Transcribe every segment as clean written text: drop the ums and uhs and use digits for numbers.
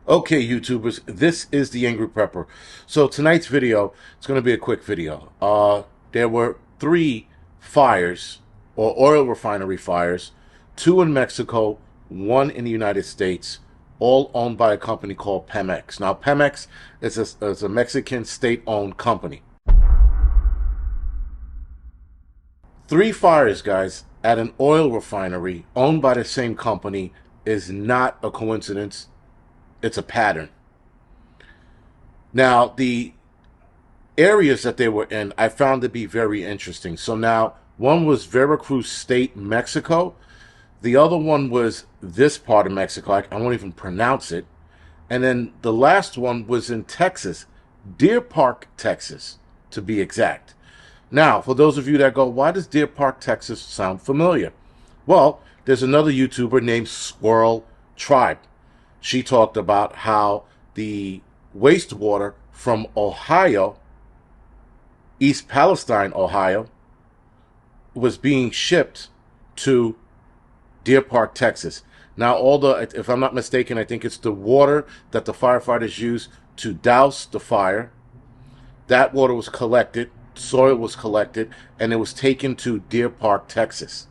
Okay, YouTubers, this is the Angry Prepper. So tonight's video, it's going to be a quick video. There were three fires, or oil refinery fires, two in Mexico, one in the United States, all owned by a company called Pemex. Now, Pemex is a Mexican state-owned company. Three fires, guys, at an oil refinery owned by the same company is not a coincidence. It's a pattern. Now, the areas that they were in, I found to be very interesting. So now, one was Veracruz State, Mexico. The other one was this part of Mexico. I won't even pronounce it. And then the last one was in Texas, Deer Park, Texas, to be exact. Now, for those of you that go, why does Deer Park, Texas sound familiar? Well, there's another YouTuber named Squirrel Tribe. She talked about how the wastewater from Ohio, East Palestine, Ohio, was being shipped to Deer Park, Texas. Now, if I'm not mistaken, I think it's the water that the firefighters use to douse the fire. That water was collected, soil was collected, and it was taken to Deer Park, Texas.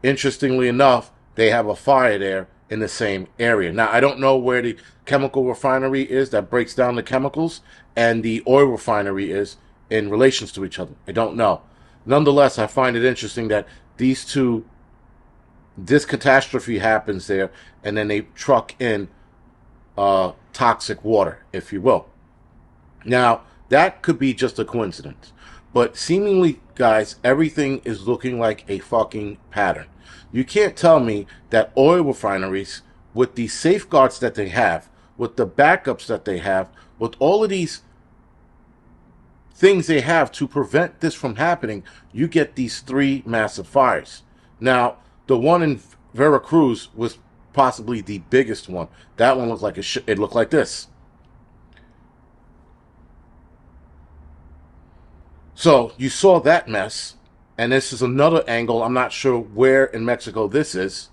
Interestingly enough, they have a fire there in the same area. Now, I don't know where the chemical refinery is that breaks down the chemicals and the oil refinery is in relations to each other. I don't know. Nonetheless, I find it interesting that this catastrophe happens there, and then they truck in toxic water, if you will. Now, that could be just a coincidence. But seemingly, guys, everything is looking like a fucking pattern. You can't tell me that oil refineries, with the safeguards that they have, with the backups that they have, with all of these things they have to prevent this from happening, you get these three massive fires. Now, the one in Veracruz was possibly the biggest one. That one looked like it looked like this. So you saw that mess, and this is another angle. I'm not sure where in Mexico this is.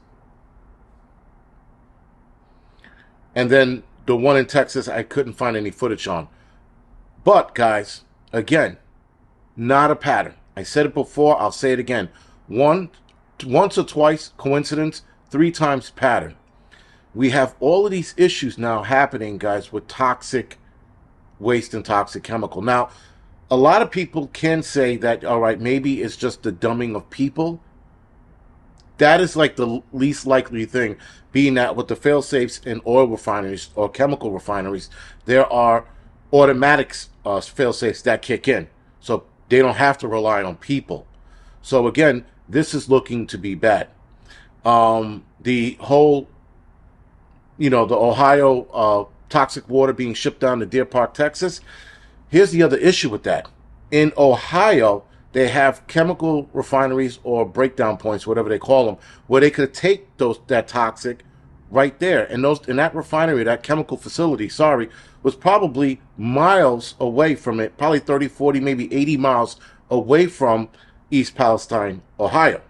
And then the one in Texas, I couldn't find any footage on. But, guys, again, not a pattern. I said it before, I'll say it again. Once or twice, coincidence, three times pattern. We have all of these issues now happening, guys, with toxic waste and toxic chemical. Now, a lot of people can say that, all right, maybe it's just the dumbing of people. That is like the least likely thing, being that with the failsafes in oil refineries or chemical refineries, there are automatic failsafes that kick in. So they don't have to rely on people. So again, this is looking to be bad. The whole, the Ohio toxic water being shipped down to Deer Park, Texas. Here's the other issue with that. In Ohio, they have chemical refineries or breakdown points, whatever they call them, where they could take that toxic right there. And that refinery, that chemical facility, was probably miles away from it, probably 30, 40, maybe 80 miles away from East Palestine, Ohio.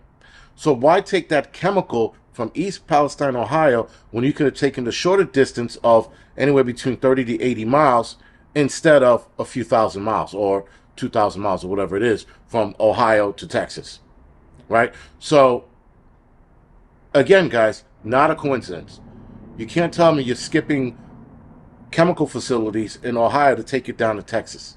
So why take that chemical from East Palestine, Ohio, when you could have taken the shorter distance of anywhere between 30 to 80 miles instead of a few thousand miles or 2,000 miles or whatever it is from Ohio to Texas, right? So, again, guys, not a coincidence. You can't tell me you're skipping chemical facilities in Ohio to take it down to Texas.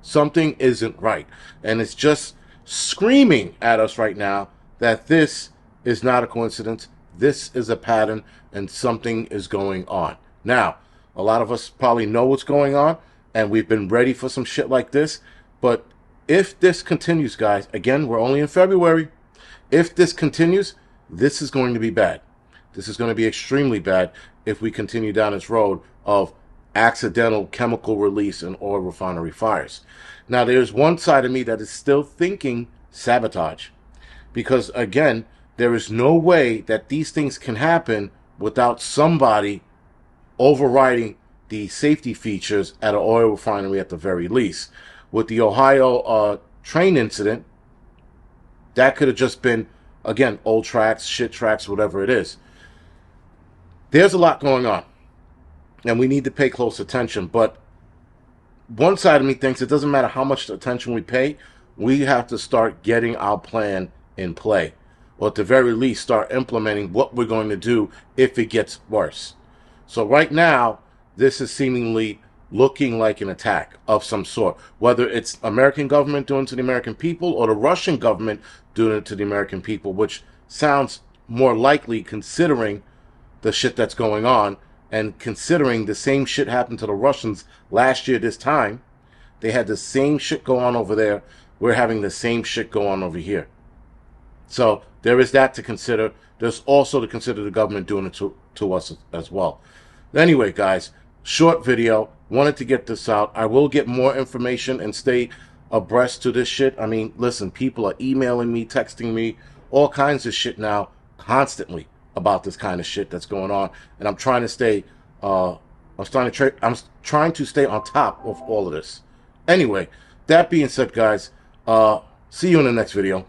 Something isn't right. And it's just screaming at us right now that this is not a coincidence. This is a pattern and something is going on. Now, a lot of us probably know what's going on, and we've been ready for some shit like this. But if this continues, guys, again, we're only in February. If this continues, this is going to be bad. This is going to be extremely bad if we continue down this road of accidental chemical release and oil refinery fires. Now, there's one side of me that is still thinking sabotage. Because, again, there is no way that these things can happen without somebody overriding the safety features at an oil refinery at the very least. With the Ohio train incident, that could have just been, again, old tracks, shit tracks, whatever it is. There's a lot going on. and we need to pay close attention. But one side of me thinks it doesn't matter how much attention we pay, we have to start getting our plan in play, or at the very least start implementing what we're going to do if it gets worse. So right now, this is seemingly looking like an attack of some sort, whether it's American government doing it to the American people or the Russian government doing it to the American people, which sounds more likely considering the shit that's going on, and considering the same shit happened to the Russians last year this time. They had the same shit go on over there. We're having the same shit go on over here. So there is that to consider. There's also to consider the government doing it to us as well. Anyway, guys, short video. Wanted to get this out. I will get more information and stay abreast to this shit. I mean, listen, people are emailing me, texting me, all kinds of shit now, constantly, about this kind of shit that's going on, and I'm trying to stay. I'm trying to stay on top of all of this. Anyway, that being said, guys, see you in the next video.